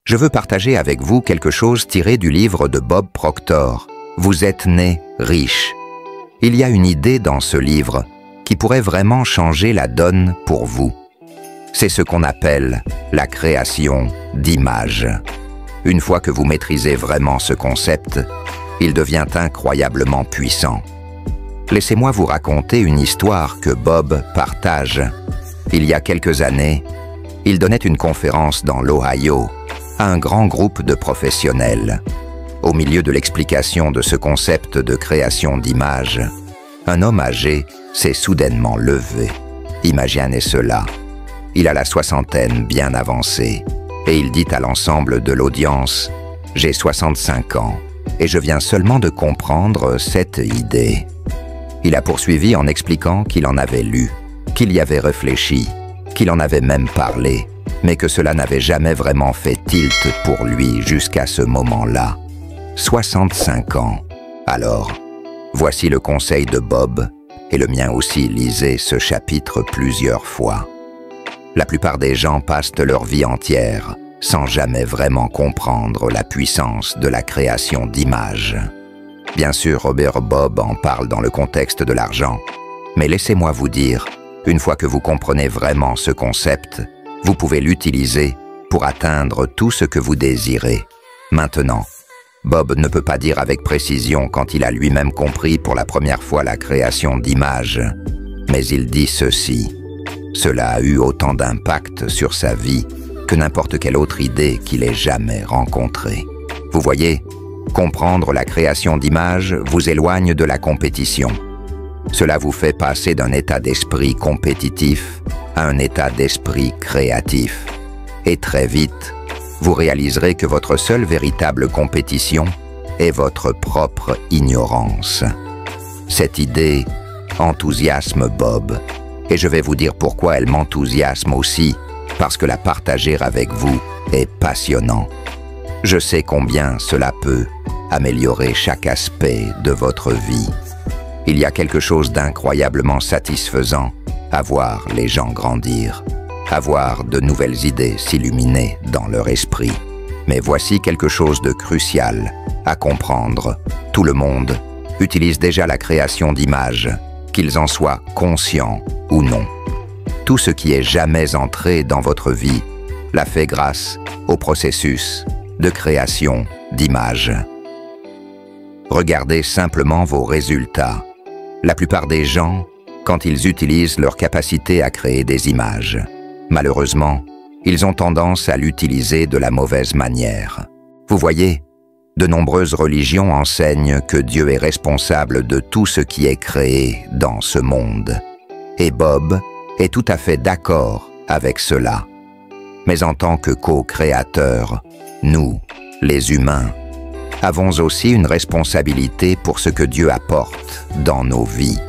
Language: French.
Je veux partager avec vous quelque chose tiré du livre de Bob Proctor, « Vous êtes né riche ». Il y a une idée dans ce livre qui pourrait vraiment changer la donne pour vous. C'est ce qu'on appelle la création d'images. Une fois que vous maîtrisez vraiment ce concept, il devient incroyablement puissant. Laissez-moi vous raconter une histoire que Bob partage. Il y a quelques années, il donnait une conférence dans l'Ohio à un grand groupe de professionnels. Au milieu de l'explication de ce concept de création d'images, un homme âgé s'est soudainement levé. Imaginez cela. Il a la soixantaine bien avancée et il dit à l'ensemble de l'audience « J'ai 65 ans et je viens seulement de comprendre cette idée ». Il a poursuivi en expliquant qu'il en avait lu, qu'il y avait réfléchi, qu'il en avait même parlé, mais que cela n'avait jamais vraiment fait tilt pour lui jusqu'à ce moment-là. 65 ans. Alors, voici le conseil de Bob, et le mien aussi, lisez ce chapitre plusieurs fois. La plupart des gens passent leur vie entière sans jamais vraiment comprendre la puissance de la création d'images. Bien sûr, Robert Bob en parle dans le contexte de l'argent, mais laissez-moi vous dire, une fois que vous comprenez vraiment ce concept, vous pouvez l'utiliser pour atteindre tout ce que vous désirez. Maintenant, Bob ne peut pas dire avec précision quand il a lui-même compris pour la première fois la création d'images, mais il dit ceci. Cela a eu autant d'impact sur sa vie que n'importe quelle autre idée qu'il ait jamais rencontrée. Vous voyez, comprendre la création d'images vous éloigne de la compétition. Cela vous fait passer d'un état d'esprit compétitif à un état d'esprit créatif. Et très vite, vous réaliserez que votre seule véritable compétition est votre propre ignorance. Cette idée enthousiasme Bob, et je vais vous dire pourquoi elle m'enthousiasme aussi, parce que la partager avec vous est passionnant. Je sais combien cela peut améliorer chaque aspect de votre vie. Il y a quelque chose d'incroyablement satisfaisant à voir les gens grandir, à voir de nouvelles idées s'illuminer dans leur esprit. Mais voici quelque chose de crucial à comprendre. Tout le monde utilise déjà la création d'images, qu'ils en soient conscients ou non. Tout ce qui est jamais entré dans votre vie l'a fait grâce au processus de création d'images. Regardez simplement vos résultats. La plupart des gens, quand ils utilisent leur capacité à créer des images, malheureusement, ils ont tendance à l'utiliser de la mauvaise manière. Vous voyez, de nombreuses religions enseignent que Dieu est responsable de tout ce qui est créé dans ce monde. Et Bob est tout à fait d'accord avec cela. Mais en tant que co-créateurs, nous, les humains, avons aussi une responsabilité pour ce que Dieu apporte dans nos vies.